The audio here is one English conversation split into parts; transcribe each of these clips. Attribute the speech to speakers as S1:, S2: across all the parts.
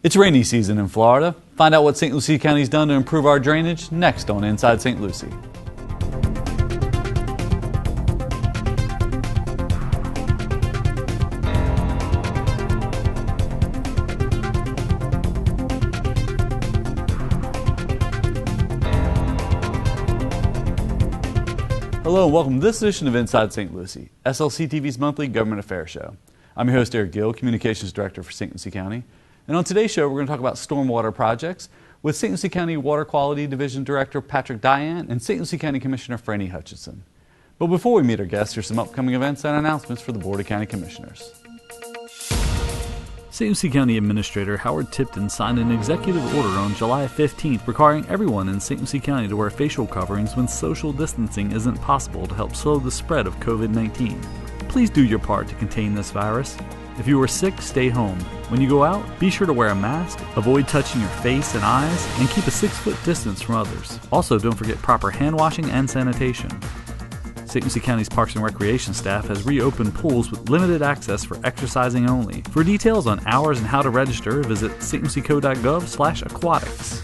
S1: It's rainy season in Florida. Find out what St. Lucie County's done to improve our drainage next on Inside St. Lucie. Hello and welcome to this edition of Inside St. Lucie, SLC TV's monthly government affairs show. I'm your host, Eric Gill, Communications Director for St. Lucie County. And on today's show, we're going to talk about stormwater projects with St. Lucie County Water Quality Division Director Patrick Diane and St. Lucie County Commissioner Franny Hutchinson. But before we meet our guests, here's some upcoming events and announcements for the Board of County Commissioners. St. Lucie County Administrator Howard Tipton signed an executive order on July 15th requiring everyone in St. Lucie County to wear facial coverings when social distancing isn't possible to help slow the spread of COVID-19. Please do your part to contain this virus. If you are sick, stay home. When you go out, be sure to wear a mask, avoid touching your face and eyes, and keep a 6-foot distance from others. Also, don't forget proper hand washing and sanitation. St. Lucie County's Parks and Recreation staff has reopened pools with limited access for exercising only. For details on hours and how to register, visit stlucieco.gov/aquatics.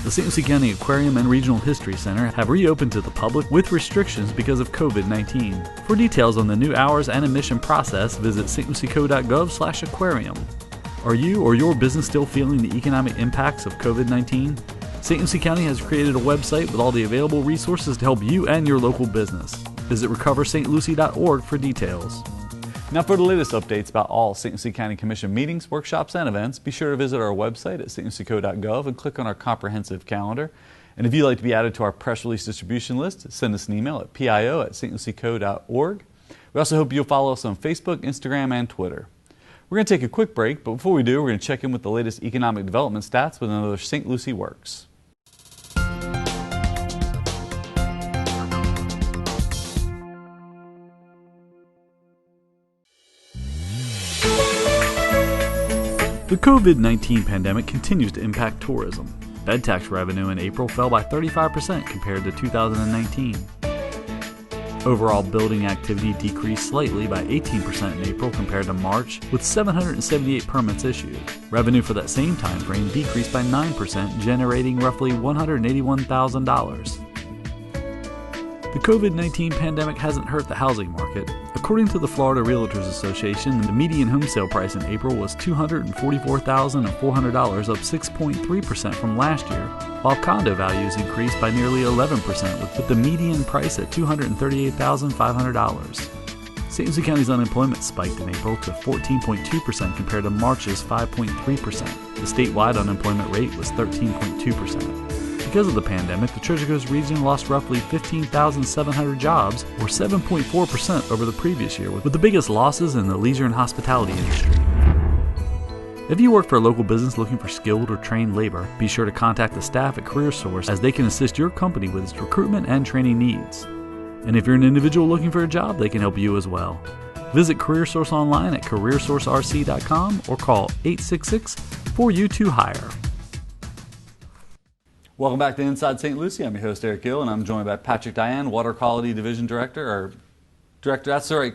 S1: The St. Lucie County Aquarium and Regional History Center have reopened to the public with restrictions because of COVID-19. For details on the new hours and admission process, visit stlucieco.gov/aquarium. Are you or your business still feeling the economic impacts of COVID-19? St. Lucie County has created a website with all the available resources to help you and your local business. Visit recoverstlucie.org for details. Now for the latest updates about all St. Lucie County Commission meetings, workshops, and events, be sure to visit our website at stlucieco.gov and click on our comprehensive calendar. And if you'd like to be added to our press release distribution list, send us an email at pio@stlucieco.org. We also hope you'll follow us on Facebook, Instagram, and Twitter. We're going to take a quick break, but before we do, we're going to check in with the latest economic development stats with another St. Lucie Works. The COVID-19 pandemic continues to impact tourism. Bed tax revenue in April fell by 35% compared to 2019. Overall building activity decreased slightly by 18% in April compared to March, with 778 permits issued. Revenue for that same time frame decreased by 9%, generating roughly $181,000. The COVID-19 pandemic hasn't hurt the housing market. According to the Florida Realtors Association, the median home sale price in April was $244,400, up 6.3% from last year, while condo values increased by nearly 11%, with the median price at $238,500. St. Lucie County's unemployment spiked in April to 14.2% compared to March's 5.3%. The statewide unemployment rate was 13.2%. Because of the pandemic, the Treasure Coast region lost roughly 15,700 jobs, or 7.4% over the previous year, with the biggest losses in the leisure and hospitality industry. If you work for a local business looking for skilled or trained labor, be sure to contact the staff at CareerSource as they can assist your company with its recruitment and training needs. And if you're an individual looking for a job, they can help you as well. Visit CareerSource online at careersourcerc.com or call 866-4U2-HIRE. Welcome back to Inside St. Lucie. I'm your host, Eric Gill, and I'm joined by Patrick Diane, Water Quality Division Director, that's the right,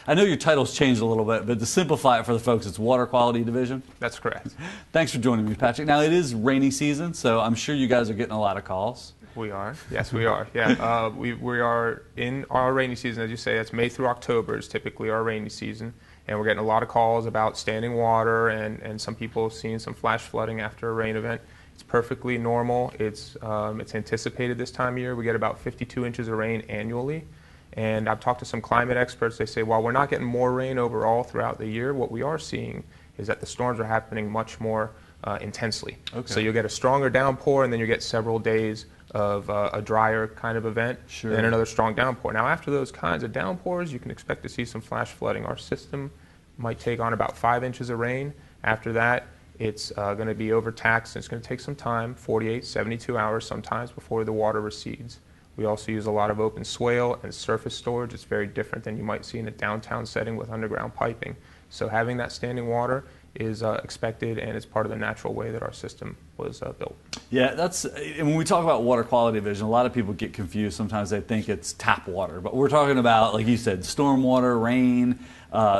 S1: I know your title's changed a little bit, but to simplify it for the folks, it's Water Quality Division?
S2: That's correct.
S1: Thanks for joining me, Patrick. Now, it is rainy season, so I'm sure you guys are getting a lot of calls.
S2: We are. Yes, we are. Yeah, we are in our rainy season, as you say. That's May through October is typically our rainy season, and we're getting a lot of calls about standing water and some people seeing some flash flooding after a rain event. It's perfectly normal. It's anticipated this time of year. We get about 52 inches of rain annually. And I've talked to some climate experts. They say while we're not getting more rain overall throughout the year, what we are seeing is that the storms are happening much more intensely. Okay. So you'll get a stronger downpour, and then you get several days of a drier kind of event, sure, and then another strong downpour. Now, after those kinds of downpours, you can expect to see some flash flooding. Our system might take on about 5 inches of rain. After that, it's going to be overtaxed, and it's going to take some time, 48, 72 hours sometimes, before the water recedes. We also use a lot of open swale and surface storage. It's very different than you might see in a downtown setting with underground piping. So having that standing water is expected, and it's part of the natural way that our system was built.
S1: Yeah, and when we talk about water quality division, a lot of people get confused. Sometimes they think it's tap water, but we're talking about, like you said, stormwater, rain,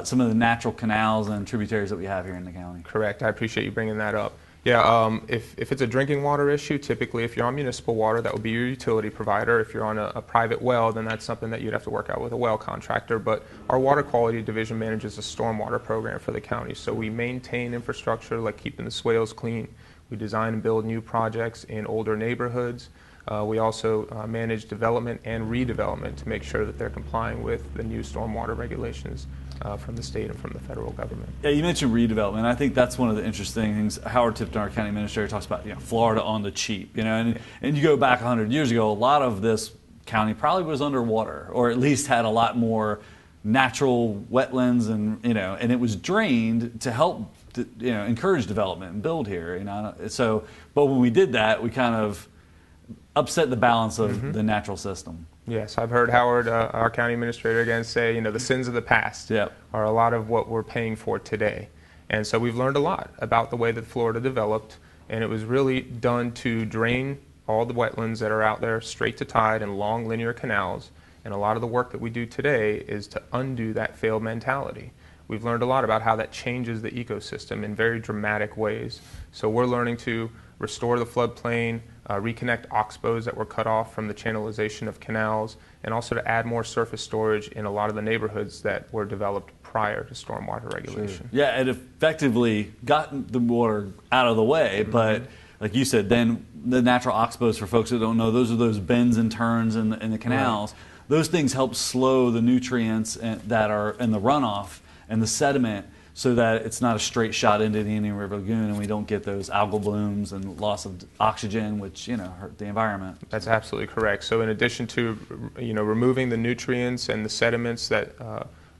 S1: some of the natural canals and tributaries that we have here in the county.
S2: Correct. I appreciate you bringing that up. Yeah, if it's a drinking water issue, typically if you're on municipal water, that would be your utility provider. If you're on a private well, then that's something that you'd have to work out with a well contractor. But our water quality division manages a stormwater program for the county. So we maintain infrastructure like keeping the swales clean. We design and build new projects in older neighborhoods. We also manage development and redevelopment to make sure that they're complying with the new stormwater regulations from the state and from the federal government.
S1: Yeah, you mentioned redevelopment. I think that's one of the interesting things. Howard Tipton, our county administrator, talks about, Florida on the cheap. And you go back 100 years ago, a lot of this county probably was underwater, or at least had a lot more natural wetlands, and and it was drained to help encourage development and build here. So, but when we did that, we kind of upset the balance of the natural system.
S2: Yes, I've heard Howard, our county administrator, again say, the sins of the past are a lot of what we're paying for today. And so we've learned a lot about the way that Florida developed, and it was really done to drain all the wetlands that are out there straight to tide and long linear canals. And a lot of the work that we do today is to undo that failed mentality. We've learned a lot about how that changes the ecosystem in very dramatic ways. So we're learning to restore the floodplain, reconnect oxbows that were cut off from the channelization of canals, and also to add more surface storage in a lot of the neighborhoods that were developed prior to stormwater regulation.
S1: Sure. Yeah, it effectively got the water out of the way, but like you said, then the natural oxbows, for folks that don't know, those are those bends and turns in the canals. Right. Those things help slow the nutrients that are in the runoff and the sediment, so that it's not a straight shot into the Indian River Lagoon, and we don't get those algal blooms and loss of oxygen, which hurt the environment.
S2: That's absolutely correct. So in addition to removing the nutrients and the sediments that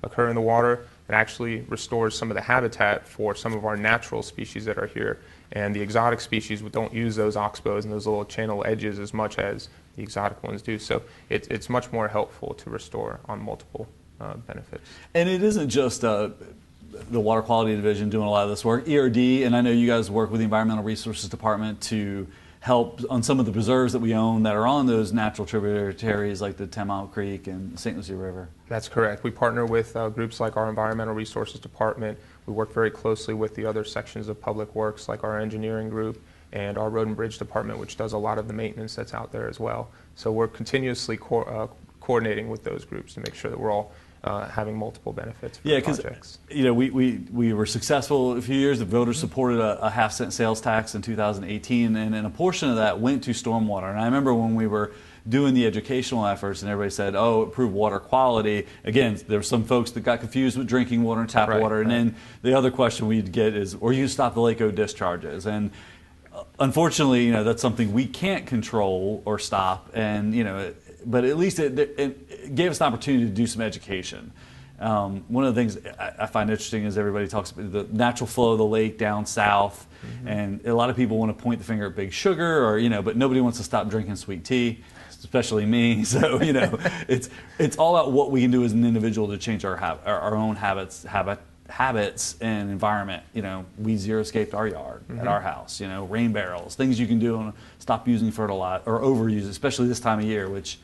S2: occur in the water, it actually restores some of the habitat for some of our natural species that are here. And the exotic species don't use those oxbows and those little channel edges as much as the exotic ones do. So it's much more helpful to restore on multiple benefits.
S1: And it isn't just the Water Quality Division doing a lot of this work. ERD, and I know you guys work with the Environmental Resources Department to help on some of the preserves that we own that are on those natural tributaries like the 10 Mile Creek and St. Lucie River.
S2: That's correct. We partner with groups like our Environmental Resources Department. We work very closely with the other sections of Public Works, like our engineering group and our Road and Bridge Department, which does a lot of the maintenance that's out there as well. So we're continuously coordinating with those groups to make sure that we're all having multiple benefits for projects.
S1: We were successful a few years. The voters supported a half-cent sales tax in 2018, and a portion of that went to stormwater. And I remember when we were doing the educational efforts and everybody said, improve water quality. Again, there were some folks that got confused with drinking water and tap water. And then the other question we'd get is, or you stop the Lake O discharges. And unfortunately, that's something we can't control or stop. And, but at least it gave us an opportunity to do some education. One of the things I find interesting is everybody talks about the natural flow of the lake down south, and a lot of people want to point the finger at Big Sugar, or but nobody wants to stop drinking sweet tea, especially me. So it's all about what we can do as an individual to change our own habits and environment. We zero-scaped our yard at our house. Rain barrels, things you can do and stop using fertilizer or overuse, especially this time of year, which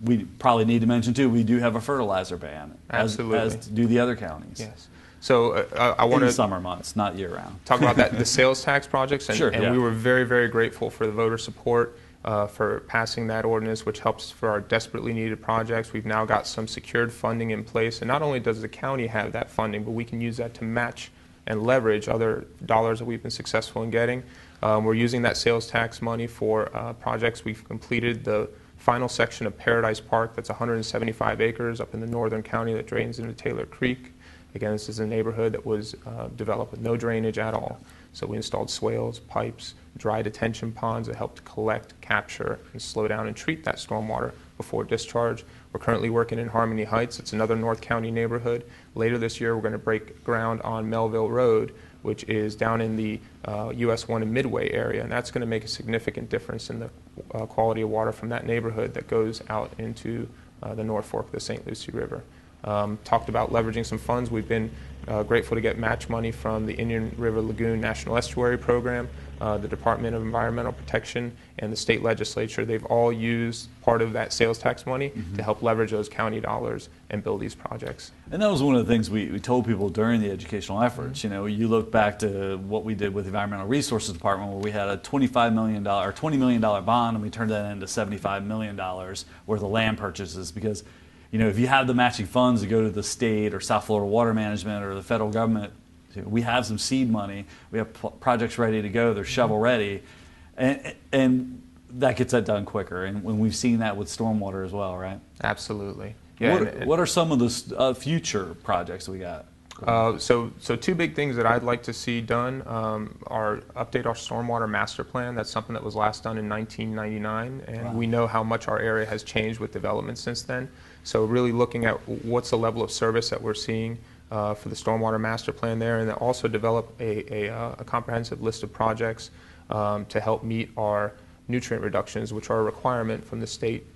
S1: we probably need to mention too. We do have a fertilizer ban, as do the other counties.
S2: Yes. So I want to
S1: summer months, not year round.
S2: Talk about the sales tax projects, and,
S1: sure,
S2: and we were very, very grateful for the voter support for passing that ordinance, which helps for our desperately needed projects. We've now got some secured funding in place, and not only does the county have that funding, but we can use that to match and leverage other dollars that we've been successful in getting. We're using that sales tax money for projects. We've completed the final section of Paradise Park. That's 175 acres up in the northern county that drains into Taylor Creek. Again, this is a neighborhood that was developed with no drainage at all. So we installed swales, pipes, dry detention ponds that help to collect, capture, and slow down and treat that stormwater before discharge. We're currently working in Harmony Heights. It's another North County neighborhood. Later this year, we're going to break ground on Melville Road, which is down in the US 1 and Midway area, and that's going to make a significant difference in the quality of water from that neighborhood that goes out into the North Fork of the St. Lucie River. Talked about leveraging some funds. We've been grateful to get match money from the Indian River Lagoon National Estuary Program, the Department of Environmental Protection, and the state legislature. They've all used part of that sales tax money to help leverage those county dollars and build these projects.
S1: And that was one of the things we told people during the educational efforts. You know, you look back to what we did with the Environmental Resources Department, where we had a $25 million or $20 million bond, and we turned that into $75 million worth of land purchases. Because, you know, if you have the matching funds to go to the state or South Florida Water Management or the federal government, we have some seed money. We have projects ready to go. They're shovel ready, and that gets that done quicker. And when we've seen that with stormwater as well, right?
S2: Absolutely. Yeah.
S1: What are some of the future projects we got?
S2: So two big things that I'd like to see done are update our stormwater master plan. That's something that was last done in 1999, and we know how much our area has changed with development since then. So really looking at what's the level of service that we're seeing for the stormwater master plan there, and then also develop a comprehensive list of projects to help meet our nutrient reductions, which are a requirement from the state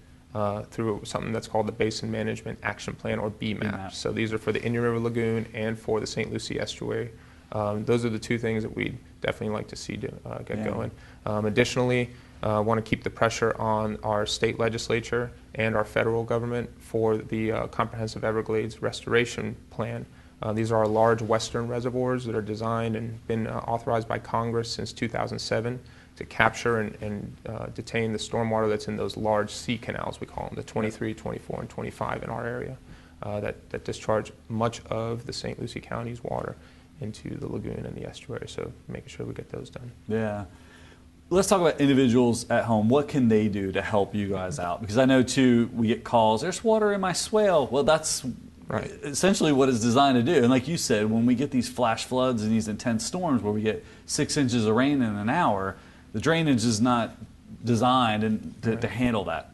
S2: through something that's called the Basin Management Action Plan, or BMAP. So these are for the Indian River Lagoon and for the St. Lucie Estuary. Those are the two things that we'd definitely like to see get going. Additionally, want to keep the pressure on our state legislature and our federal government for the Comprehensive Everglades Restoration Plan. These are large western reservoirs that are designed and been authorized by Congress since 2007 to capture and detain the stormwater that's in those large sea canals, we call them, the 23, 24, and 25 in our area, that discharge much of the St. Lucie County's water into the lagoon and the estuary. So making sure we get those done.
S1: Yeah. Let's talk about individuals at home. What can they do to help you guys out? Because I know, too, we get calls, there's water in my swale. Well, that's essentially what it's designed to do. And like you said, when we get these flash floods and these intense storms where we get 6 inches of rain in an hour, the drainage is not designed to handle that.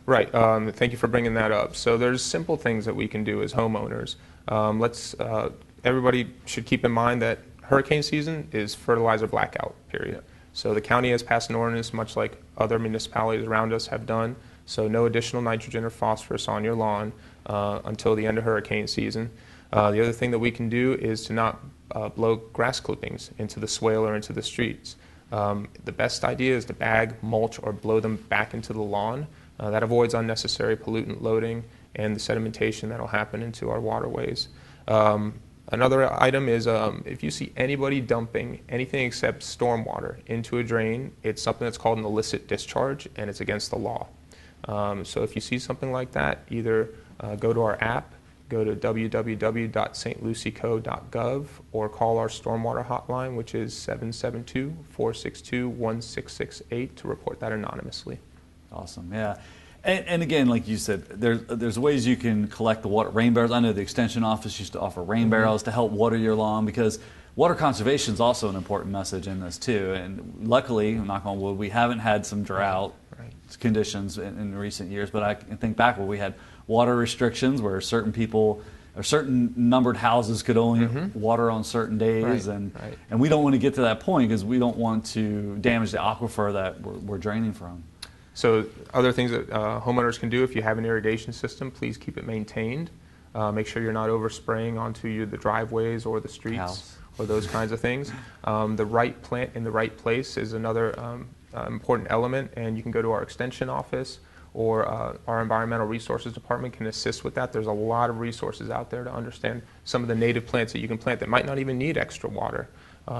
S2: Right. Thank you for bringing that up. So there's simple things that we can do as homeowners. Everybody should keep in mind that hurricane season is fertilizer blackout period. Yeah. So the county has passed an ordinance, much like other municipalities around us have done. So no additional nitrogen or phosphorus on your lawn until the end of hurricane season. The other thing that we can do is to not blow grass clippings into the swale or into the streets. The best idea is to bag, mulch, or blow them back into the lawn. That avoids unnecessary pollutant loading and the sedimentation that will happen into our waterways. Another item is if you see anybody dumping anything except stormwater into a drain, it's something that's called an illicit discharge, and it's against the law. So if you see something like that, either go to our app, go to www.stlucieco.gov, or call our stormwater hotline, which is 772-462-1668, to report that anonymously.
S1: Awesome, yeah. And again, like you said, there's ways you can collect the water. Rain barrels. I know the Extension Office used to offer rain barrels to help water your lawn, because water conservation is also an important message in this too. And luckily, knock on wood, we haven't had some drought conditions in recent years. But I can think back where we had water restrictions, where certain people or certain numbered houses could only water on certain days, and we don't want to get to that point because we don't want to damage the aquifer that we're draining from.
S2: So other things that homeowners can do, if you have an irrigation system, please keep it maintained. Make sure you're not overspraying onto the driveways or the streets or those kinds of things. The right plant in the right place is another important element, and you can go to our Extension Office or our Environmental Resources Department can assist with that. There's a lot of resources out there to understand some of the native plants that you can plant that might not even need extra water.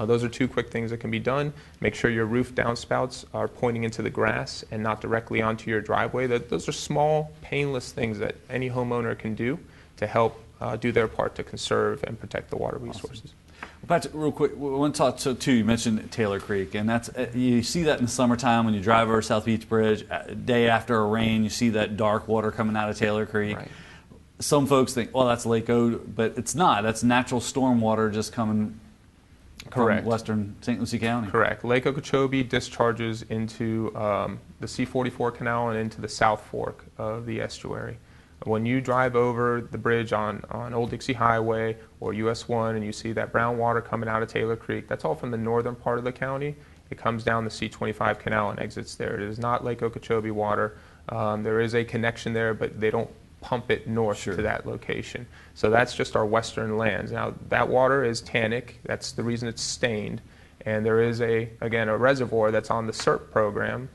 S2: Those are two quick things that can be done. Make sure your roof downspouts are pointing into the grass and not directly onto your driveway. Those are small, painless things that any homeowner can do to help do their part to conserve and protect the water resources.
S1: Awesome. Patrick, real quick, we want to talk too. You mentioned Taylor Creek, and that's you see that in the summertime when you drive over South Beach Bridge. Day after a rain, you see that dark water coming out of Taylor Creek. Right. Some folks think, well, that's Lake Odo, but it's not. That's natural storm water just coming from western St. Lucie County.
S2: Correct. Lake Okeechobee discharges into the C-44 canal and into the South Fork of the estuary. When you drive over the bridge on Old Dixie Highway or US 1 and you see that brown water coming out of Taylor Creek, that's all from the northern part of the county. It comes down the C-25 canal and exits there. It is not Lake Okeechobee water. There is a connection there, but they don't pump it north
S1: Sure.
S2: to that location. So that's just our western lands. Now, that water is tannic. That's the reason it's stained. And there is, again, a reservoir that's on the SERP program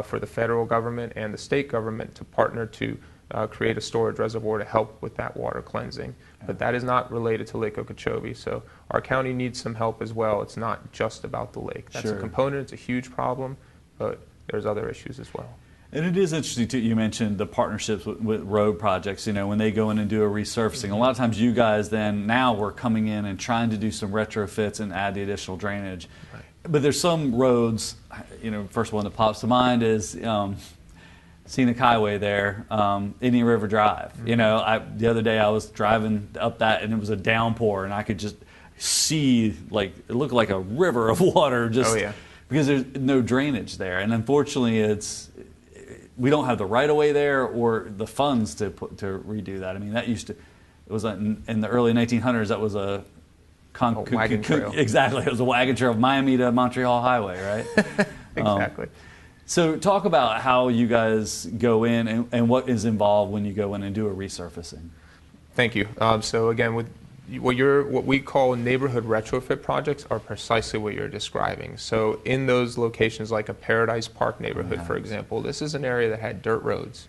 S2: for the federal government and the state government to partner to create a storage reservoir to help with that water cleansing. But that is not related to Lake Okeechobee. So our county needs some help as well. It's not just about the lake. That's
S1: Sure.
S2: a component. It's a huge problem, but there's other issues as well.
S1: And it is interesting, too, you mentioned the partnerships with road projects, when they go in and do a resurfacing. A lot of times you guys now we're coming in and trying to do some retrofits and add the additional drainage.
S2: Right.
S1: But there's some roads, first one that pops to mind is Scenic Highway there, Indian River Drive.
S2: Mm-hmm.
S1: The other day I was driving up that and it was a downpour and I could just see, it looked like a river of water just because there's no drainage there. And unfortunately we don't have the right of way there or the funds to redo that. I mean, it was in the early 1900s. That was a
S2: wagon trail.
S1: Exactly, it was a wagon trail of Miami to Montreal Highway, right?
S2: Exactly.
S1: So talk about how you guys go in and what is involved when you go in and do a resurfacing.
S2: Thank you. So again, with what we call neighborhood retrofit projects are precisely what you're describing. So in those locations like a Paradise Park neighborhood, for example, this is an area that had dirt roads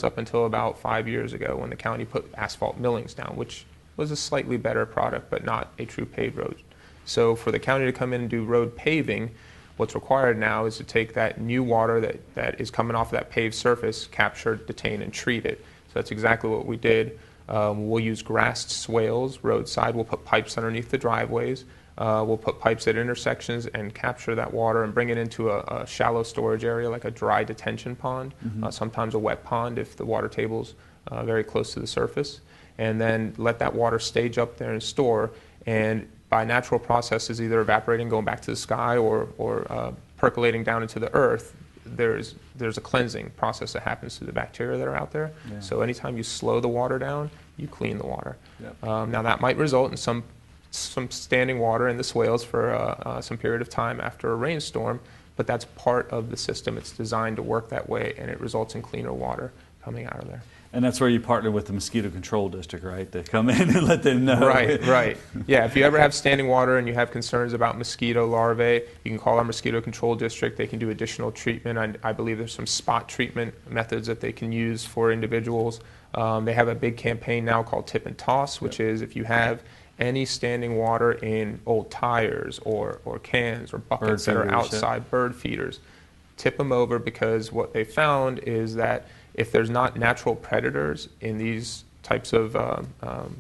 S2: up until about 5 years ago when the county put asphalt millings down, which was a slightly better product, but not a true paved road. So for the county to come in and do road paving, what's required now is to take that new water that is coming off of that paved surface, capture, detain, and treat it. So that's exactly what we did. We'll use grassed swales roadside. We'll put pipes underneath the driveways. We'll put pipes at intersections and capture that water and bring it into a shallow storage area like a dry detention pond, sometimes a wet pond if the water table's very close to the surface, and then let that water stage up there and store. And by natural processes, either evaporating, going back to the sky, or percolating down into the earth, there's a cleansing process that happens to the bacteria that are out there. Yeah. So anytime you slow the water down, you clean the water. Yep. Now that might result in some standing water in the swales for some period of time after a rainstorm, but that's part of the system. It's designed to work that way, and it results in cleaner water coming out of there.
S1: And that's where you partner with the mosquito control district, right? They come in and let them know.
S2: Right. Yeah, if you ever have standing water and you have concerns about mosquito larvae, you can call our mosquito control district. They can do additional treatment. I believe there's some spot treatment methods that they can use for individuals. They have a big campaign now called Tip and Toss, which is if you have any standing water in old tires or cans or buckets that are outside, bird feeders, tip them over, because what they found is that if there's not natural predators in these types of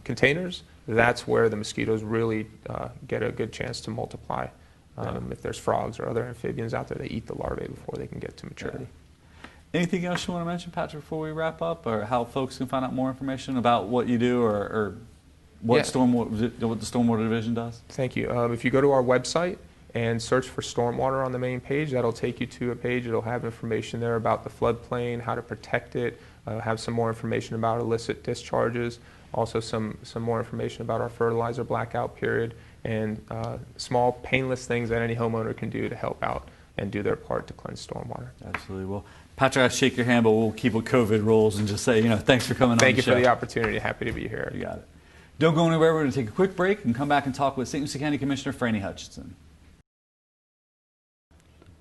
S2: containers, that's where the mosquitoes really get a good chance to multiply. If there's frogs or other amphibians out there, they eat the larvae before they can get to maturity.
S1: Yeah. Anything else you want to mention, Patrick, before we wrap up, or how folks can find out more information about what you do or what the Stormwater Division does?
S2: Thank you. If you go to our website and search for stormwater on the main page, that'll take you to a page. It'll have information there about the floodplain, how to protect it, have some more information about illicit discharges, also some more information about our fertilizer blackout period, and small painless things that any homeowner can do to help out and do their part to cleanse stormwater.
S1: Absolutely. Well, Patrick, I shake your hand, but we'll keep with COVID rules and just say, thanks for coming on the show.
S2: Thank you for the opportunity. Happy to be here.
S1: You got it. Don't go anywhere. We're going to take a quick break and come back and talk with St. Lucie County Commissioner Franny Hutchinson.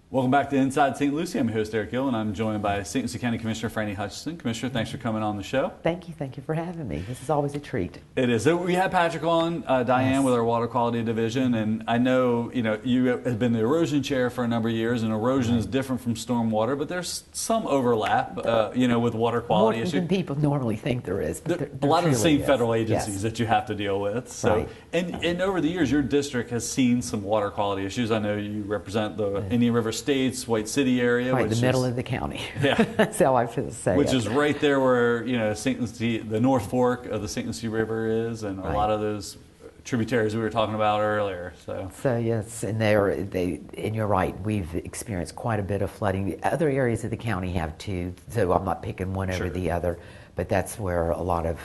S1: Welcome back to Inside St. Lucie. I'm your host, Eric Gill, and I'm joined by St. Lucie County Commissioner Franny Hutchinson. Commissioner, thanks for coming on the show.
S3: Thank you for having me. This is always a treat.
S1: It is. So we had Patrick on, Diane, with our Water Quality Division, and I know you have been the erosion chair for a number of years, and erosion is different from stormwater, but there's some overlap, with water quality issues.
S3: More than people normally think there is. But
S1: a lot of the same federal agencies that you have to deal with. So,
S3: right.
S1: and over the years, your district has seen some water quality issues. I know you represent the Indian River States, White City area,
S3: right, the middle of the county.
S1: Yeah,
S3: that's how I feel to say
S1: which
S3: it.
S1: is right there where St. Lucie, the North Fork of the St. Lucie River is, and a lot of those tributaries we were talking about earlier. So
S3: yes, and and you're right. We've experienced quite a bit of flooding. Other areas of the county have too. So I'm not picking one over the other, but that's where a lot of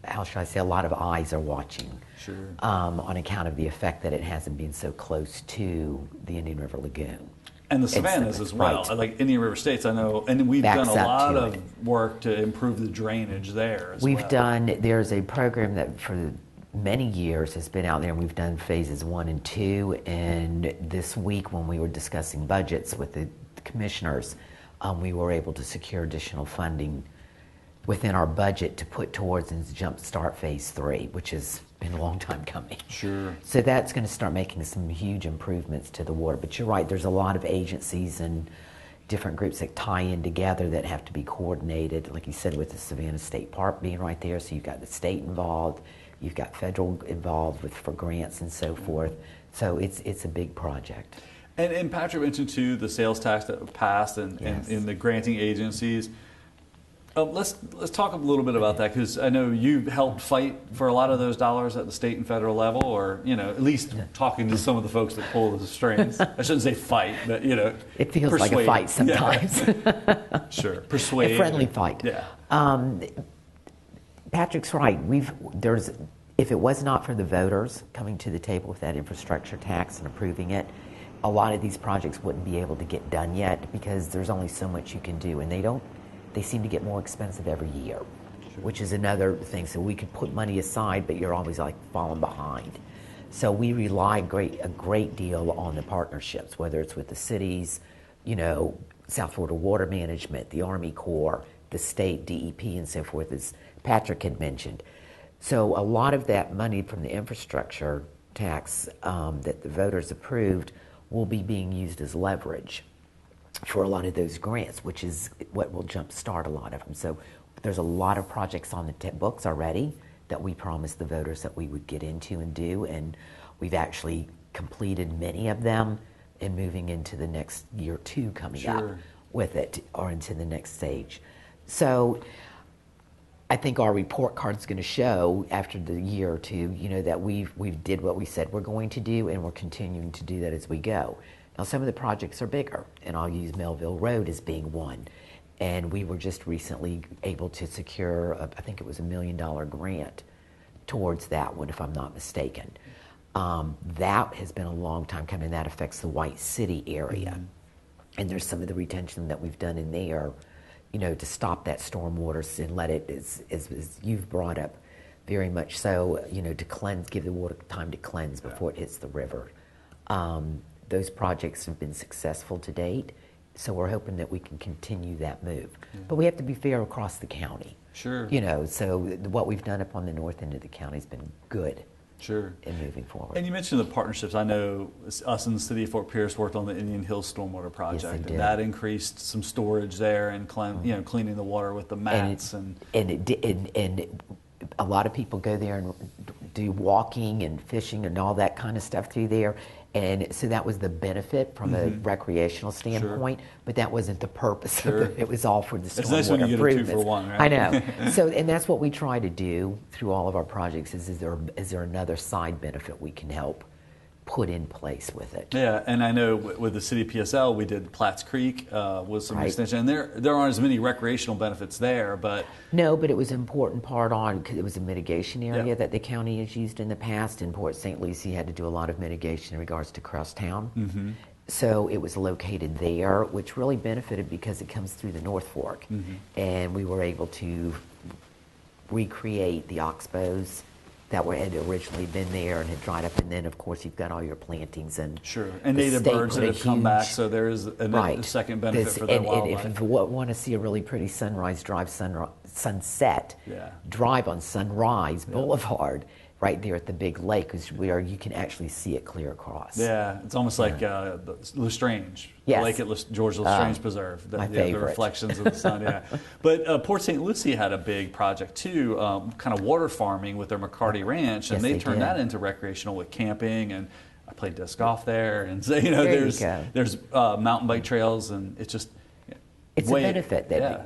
S3: eyes are watching.
S1: Sure.
S3: On account of the effect that it hasn't been so close to the Indian River Lagoon.
S1: And the Savannas as well,
S3: right.
S1: like Indian River States, I know, and we've
S3: Backs
S1: done a
S3: up
S1: lot
S3: to
S1: of work to improve the drainage there as well.
S3: We've done, there's a program that for many years has been out there, and we've done phases 1 and 2, and this week when we were discussing budgets with the commissioners, we were able to secure additional funding within our budget to put towards and jumpstart phase 3, which has been a long time coming.
S1: Sure.
S3: So that's going to start making some huge improvements to the water. But you're right, there's a lot of agencies and different groups that tie in together that have to be coordinated, like you said, with the Savannah State Park being right there. So you've got the state involved, you've got federal involved for grants and so forth. So it's a big project.
S1: And Patrick mentioned too the sales tax that passed and in the granting agencies. Let's talk a little bit about that, because I know you helped fight for a lot of those dollars at the state and federal level, or at least talking to some of the folks that pull the strings. I shouldn't say fight, but
S3: it feels
S1: persuade.
S3: like a fight sometimes.
S1: Yeah. Sure, persuade.
S3: A friendly fight.
S1: Yeah.
S3: Patrick's right. If it was not for the voters coming to the table with that infrastructure tax and approving it, a lot of these projects wouldn't be able to get done yet, because there's only so much you can do, and they seem to get more expensive every year, which is another thing. So we could put money aside, but you're always like falling behind. So we rely a great deal on the partnerships, whether it's with the cities, South Florida Water Management, the Army Corps, the state DEP, and so forth, as Patrick had mentioned. So a lot of that money from the infrastructure tax that the voters approved will be being used as leverage for a lot of those grants, which is what will jumpstart a lot of them. So there's a lot of projects on the books already that we promised the voters that we would get into and do, and we've actually completed many of them and moving into the next year or two coming up with it, or into the next stage. So I think our report card's going to show after the year or two, that we've did what we said we're going to do, and we're continuing to do that as we go. Now, some of the projects are bigger, and I'll use Melville Road as being one. And we were just recently able to secure, I think it was $1 million grant towards that one, if I'm not mistaken. That has been a long time coming. That affects the White City area. Mm-hmm. And there's some of the retention that we've done in there, to stop that stormwater and let it, as you've brought up, very much so, to cleanse, give the water time to cleanse before it hits the river. Those projects have been successful to date, so we're hoping that we can continue that move. Yeah. But we have to be fair across the county.
S1: Sure.
S3: So what we've done up on the north end of the county has been good.
S1: Sure.
S3: In moving forward.
S1: And you mentioned the partnerships. I know us in the city of Fort Pierce worked on the Indian Hills Stormwater Project.
S3: Yes,
S1: and that increased some storage there and cleaning the water with the mats. And
S3: a lot of people go there and do walking and fishing and all that kind of stuff through there. And so that was the benefit from a recreational standpoint, but that wasn't the purpose of it. It was all for the stormwater improvements.
S1: It's nice when you get a 2 for 1, right?
S3: I know. And that's what we try to do through all of our projects. Is there another side benefit we can help put in place with it?
S1: Yeah, and I know with the city PSL, we did Platts Creek with some extension, and there aren't as many recreational benefits there, but
S3: no, but it was an important part because it was a mitigation area that the county has used in the past. In Port St. Lucie had to do a lot of mitigation in regards to Crosstown. Mm-hmm. So it was located there, which really benefited because it comes through the North Fork, and we were able to recreate the oxbows that had originally been there and had dried up, and then of course you've got all your plantings and
S1: and native birds that have come back, so there is a second benefit for the wildlife.
S3: And if you want to see a really pretty sunrise, sunset, drive on Sunrise Boulevard, right there at the big lake, where you can actually see it clear across.
S1: Yeah, it's almost like Lestrange, the lake at George Lestrange Preserve, the reflections of the sun. But Port St. Lucie had a big project too, kind of water farming with their McCarty Ranch, and they turned that into recreational with camping, and I played disc golf there, and so there's mountain bike trails, and it's just.
S3: It's a benefit that,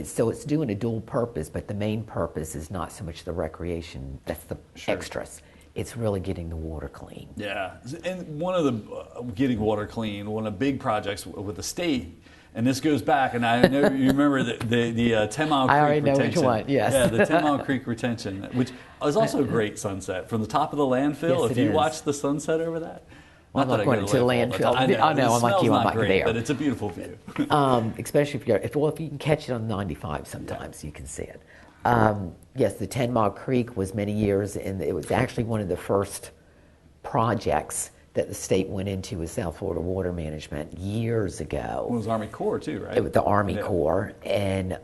S3: so it's doing a dual purpose, but the main purpose is not so much the recreation, that's the extras. It's really getting the water clean.
S1: Yeah, and one of the, getting water clean, one of the big projects with the state, and this goes back, and I know you remember the 10 Mile Creek retention.
S3: I already know which one, yes.
S1: Yeah, the 10 Mile Creek retention, which is also a great sunset. From the top of the landfill,
S3: Yes,
S1: if you watch the sunset over that,
S3: Well, I'm not going to the landfill.
S1: I know.
S3: I'm like you. I'm not
S1: great,
S3: there.
S1: But it's a beautiful view.
S3: Especially if you can catch it on 95, sometimes you can see it. Yes, the 10 Mile Creek was many years, and it was actually one of the first projects that the state went into with South Florida Water Management years ago.
S1: It was Army Corps too, right?
S3: It was the Army Corps, and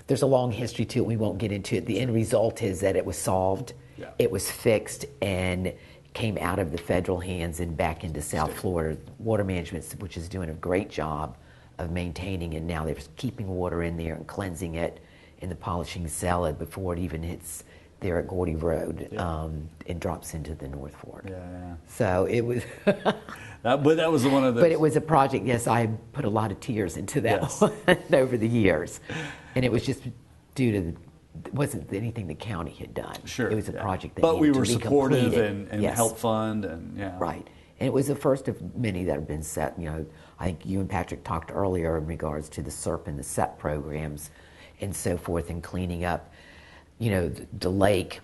S3: there's a long history to it. We won't get into it. The end result is that it was solved, it was fixed, and came out of the federal hands and back into South Florida Water Management, which is doing a great job of maintaining, and now they're keeping water in there and cleansing it in the polishing cellar before it even hits there at Gordy Road and drops into the North Fork. So it was...
S1: but that was one of the...
S3: But it was a project, yes, I put a lot of tears into that one over the years. And it was just due to it wasn't anything the county had done.
S1: Sure.
S3: It was a project that
S1: but we
S3: needed
S1: were
S3: to be
S1: supportive
S3: completed.
S1: and help fund and
S3: Right. And it was the first of many that have been set. You know, I think you and Patrick talked earlier in regards to the SERP and the SEP programs and so forth, and cleaning up, you know, the lake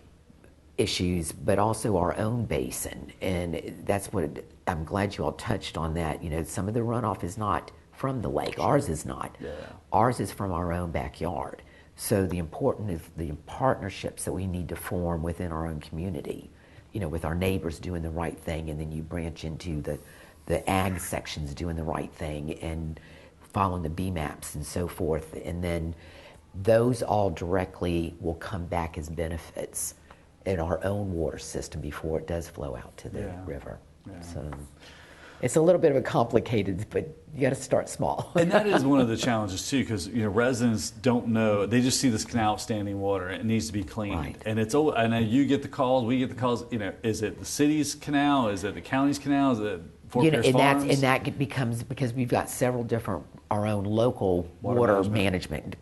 S3: issues, but also our own basin. And that's what I'm glad you all touched on that. You know, some of the runoff is not from the lake. Ours is not. Ours is from our own backyard. So the important is the partnerships that we need to form within our own community, you know, with our neighbors doing the right thing, and then you branch into the ag sections doing the right thing and following the BMAPs and so forth. And then those all directly will come back as benefits in our own water system before it does flow out to the river. So it's a little bit of a complicated, but you got to start small.
S1: And that is one of the challenges too, because you know residents don't know; they just see this canal standing water. It needs to be cleaned,
S3: Right.
S1: and it's. I know you get the calls, we get the calls. You know, is it the city's canal? Is it the county's canal? Is it Fort Pierce Farms?
S3: And that becomes, because we've got several different our own local water management,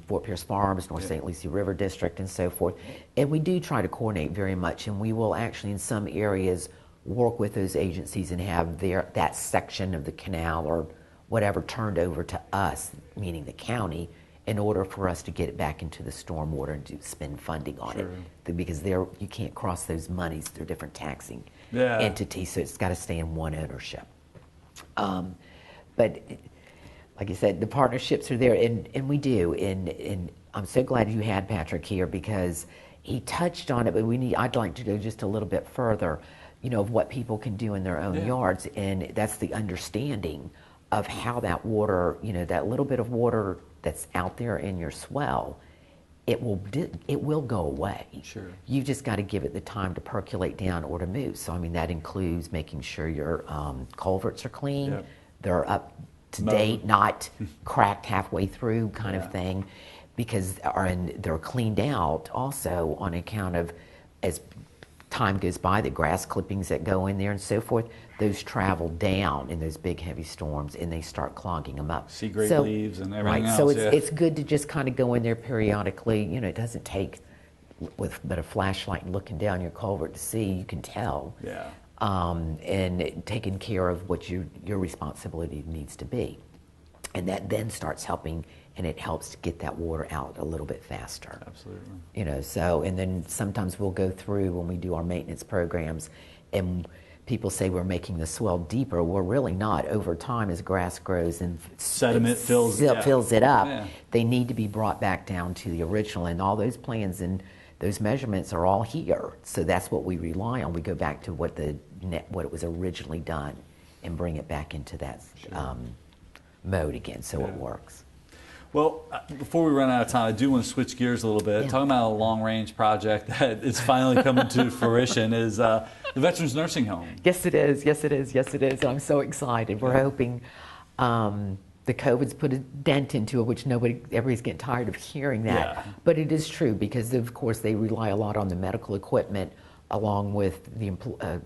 S3: Fort Pierce Farms, North St. Lucie River District, and so forth. And we do try to coordinate very much, and we will actually in some areas work with those agencies and have that section of the canal or whatever turned over to us, meaning the county, in order for us to get it back into the stormwater and to spend funding on it. Because you can't cross those monies through different taxing entities, so it's got to stay in one ownership. But like I said, the partnerships are there, and we do. And I'm so glad you had Patrick here, because he touched on it, but I'd like to go just a little bit further, you know, of what people can do in their own yards, and that's the understanding of how that water, you know, that little bit of water that's out there in your swell, it will go away.
S1: Sure.
S3: You've just got to give it the time to percolate down or to move. So I mean, that includes making sure your culverts are clean, they're up to date, not cracked halfway through kind of thing, because they're cleaned out also on account of, as time goes by, the grass clippings that go in there and so forth, those travel down in those big heavy storms and they start clogging them up.
S1: Sea grape leaves and everything else.
S3: So it's good to just kind of go in there periodically. You know, it doesn't take but a flashlight and looking down your culvert to see. You can tell. And taking care of what your responsibility needs to be. And that then starts helping, and it helps to get that water out a little bit faster.
S1: Absolutely.
S3: You know, so, and then sometimes we'll go through when we do our maintenance programs, and people say we're making the swell deeper. We're really not. Over time, as grass grows and
S1: sediment fills
S3: it up, they need to be brought back down to the original. And all those plans and those measurements are all here. So that's what we rely on. We go back to what it was originally done and bring it back into that mode again, so it works.
S1: Well, before we run out of time, I do want to switch gears a little bit. Talking about a long-range project that is finally coming to fruition is the Veterans Nursing Home.
S3: Yes, it is. Yes, it is. Yes, it is. I'm so excited. We're hoping the COVID's put a dent into it, which everybody's getting tired of hearing that. But it is true, because, of course, they rely a lot on the medical equipment along with the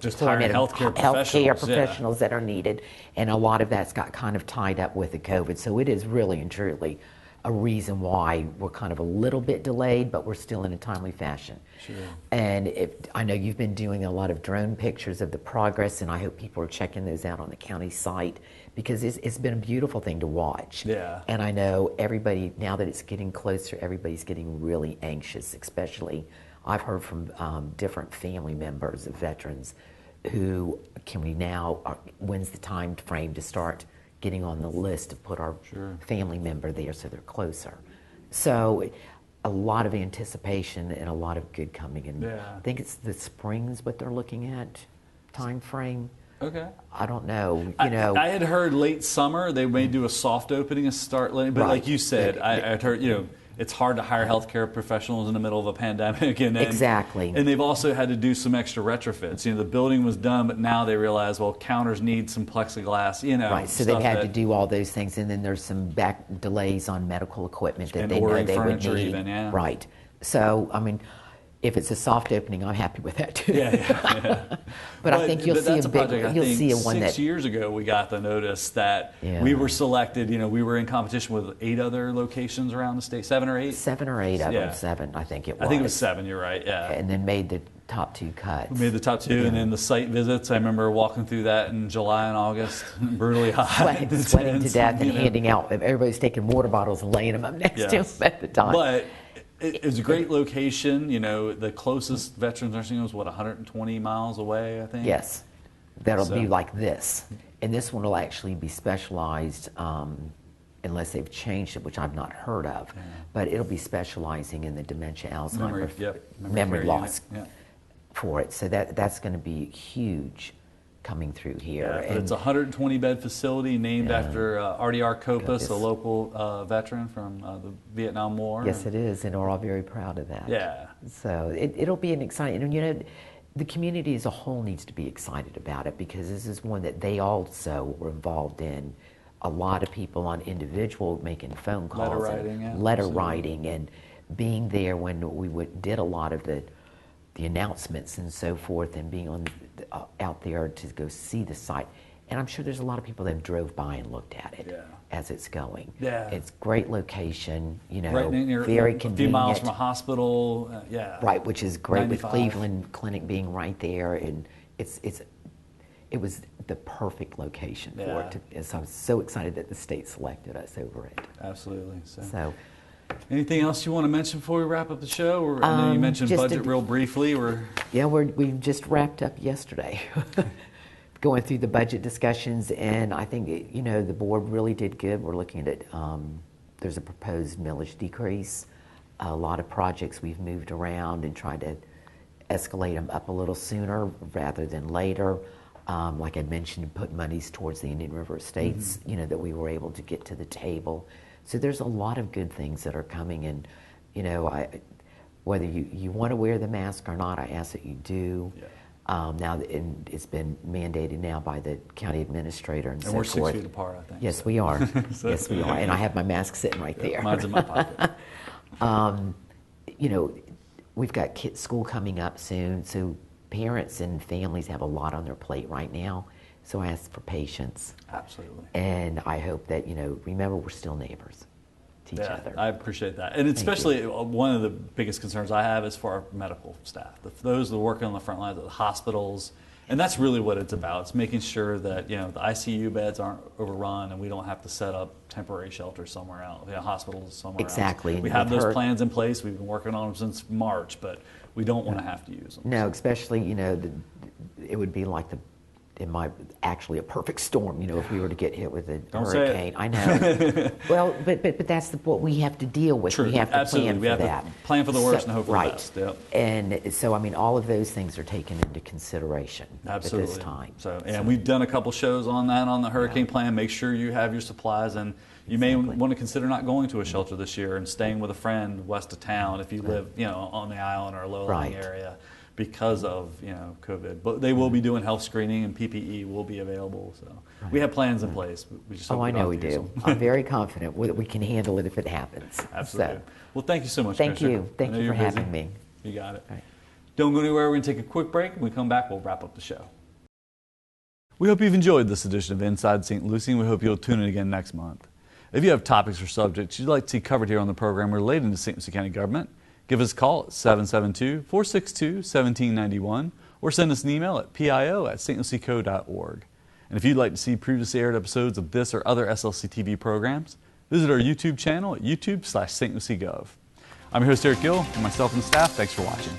S1: just hiring healthcare
S3: professionals that are needed. And a lot of that's got kind of tied up with the COVID. So it is really and truly a reason why we're kind of a little bit delayed, but we're still in a timely fashion.
S1: Sure.
S3: And I know you've been doing a lot of drone pictures of the progress, and I hope people are checking those out on the county site, because it's been a beautiful thing to watch. And I know everybody, now that it's getting closer, everybody's getting really anxious, especially I've heard from different family members of veterans who can we now, when's the time frame to start getting on the list to put our family member there so they're closer. So a lot of anticipation and a lot of good coming in. I think it's the spring's what they're looking at, time frame.
S1: Okay.
S3: I don't know.
S1: I had heard late summer they may do a soft opening and start late, but like you said, I'd heard it's hard to hire healthcare professionals in the middle of a pandemic, and
S3: exactly.
S1: And they've also had to do some extra retrofits. The building was done, but now they realize, well, counters need some plexiglass.
S3: Right. So they've had to do all those things, and then there's some back delays on medical equipment that they know they would need.
S1: Even, yeah.
S3: Right. So I mean, if it's a soft opening, I'm happy with that too.
S1: Yeah.
S3: But I think you'll see a big. You'll see a one
S1: 6 years ago we got the notice that we were selected. We were in competition with 8 other locations around the state, 7 or 8.
S3: 7 or 8 of them. 7, I think it was.
S1: I think it was 7. You're right. Yeah.
S3: And then made the top 2 cuts.
S1: We made the top 2, and then the site visits. I remember walking through that in July and August, brutally hot,
S3: sweating to death, and handing out. Everybody's taking water bottles and laying them up next to them at the time.
S1: But it was a great location. The closest Veterans Nursing Home was 120 miles away, I think.
S3: Yes, that'll be like this, and this one will actually be specialized, unless they've changed it, which I've not heard of. Yeah. But it'll be specializing in the dementia, Alzheimer's, memory loss for it. So that's going to be huge coming through here.
S1: Yeah, it's a 120-bed facility named after RDR Kopis, a local veteran from the Vietnam War.
S3: Yes, it is, and we're all very proud of that.
S1: Yeah.
S3: So it'll be an exciting, and the community as a whole needs to be excited about it, because this is one that they also were involved in. A lot of people on individual making phone calls, letter writing, and being there when we did a lot of the announcements and so forth, and being out there to go see the site. And I'm sure there's a lot of people that drove by and looked at it as it's going. Yeah. It's great location,
S1: right near,
S3: very convenient.
S1: A few miles from a hospital,
S3: Right, which is great
S1: 95.
S3: With Cleveland Clinic being right there, and it was the perfect location for it. And so I'm so excited that the state selected us over it.
S1: Absolutely.
S3: So
S1: anything else you want to mention before we wrap up the show? I know you mentioned budget real briefly.
S3: We just wrapped up yesterday. Going through the budget discussions, and I think the board really did good. We're looking at there's a proposed millage decrease. A lot of projects we've moved around and tried to escalate them up a little sooner rather than later. Like I mentioned, put monies towards the Indian River Estates, that we were able to get to the table. So there's a lot of good things that are coming, and whether you want to wear the mask or not, I ask that you do. Yeah. Now, and it's been mandated now by the county administrator and so
S1: we're
S3: forth.
S1: 6 feet apart, I think.
S3: Yes, we are. Yes, we are. And I have my mask sitting right there.
S1: Mine's in my pocket.
S3: We've got school coming up soon, so parents and families have a lot on their plate right now. So I ask for patience.
S1: Absolutely.
S3: And I hope that, remember, we're still neighbors to each other.
S1: I appreciate that. And especially one of the biggest concerns I have is for our medical staff, those that are working on the front lines at the hospitals. And that's really what it's about. It's making sure that, the ICU beds aren't overrun and we don't have to set up temporary shelters somewhere else, hospitals somewhere else.
S3: Exactly.
S1: We have those plans in place. We've been working on them since March, but we don't want to have to use them.
S3: No, especially, it would be like actually a perfect storm, if we were to get hit with a hurricane. I know. Well, but that's what we have to deal with.
S1: True.
S3: We have to
S1: Absolutely.
S3: plan
S1: we have
S3: for that.
S1: To plan for the worst and hope for the best. Yep.
S3: And so, all of those things are taken into consideration at this time.
S1: So we've done a couple shows on that, on the hurricane plan. Make sure you have your supplies, and you may want to consider not going to a shelter this year and staying with a friend west of town if you live, on the island or a low-lying area, because of COVID. But they will be doing health screening, and PPE will be available. So we have plans in place. We just
S3: I know we do. I'm very confident that we can handle it if it happens.
S1: Absolutely. So, well, thank you so much.
S3: Thank you. Thank you for having me.
S1: You got it. Right. Don't go anywhere. We're going to take a quick break. When we come back, we'll wrap up the show. We hope you've enjoyed this edition of Inside St. Lucie, and we hope you'll tune in again next month. If you have topics or subjects you'd like to see covered here on the program related to St. Lucie County government, give us a call at 772-462-1791 or send us an email at pio@stlucieco.org. And if you'd like to see previously aired episodes of this or other SLC TV programs, visit our YouTube channel at youtube.com/stluciegov. I'm your host, Eric Gill, and myself and the staff, thanks for watching.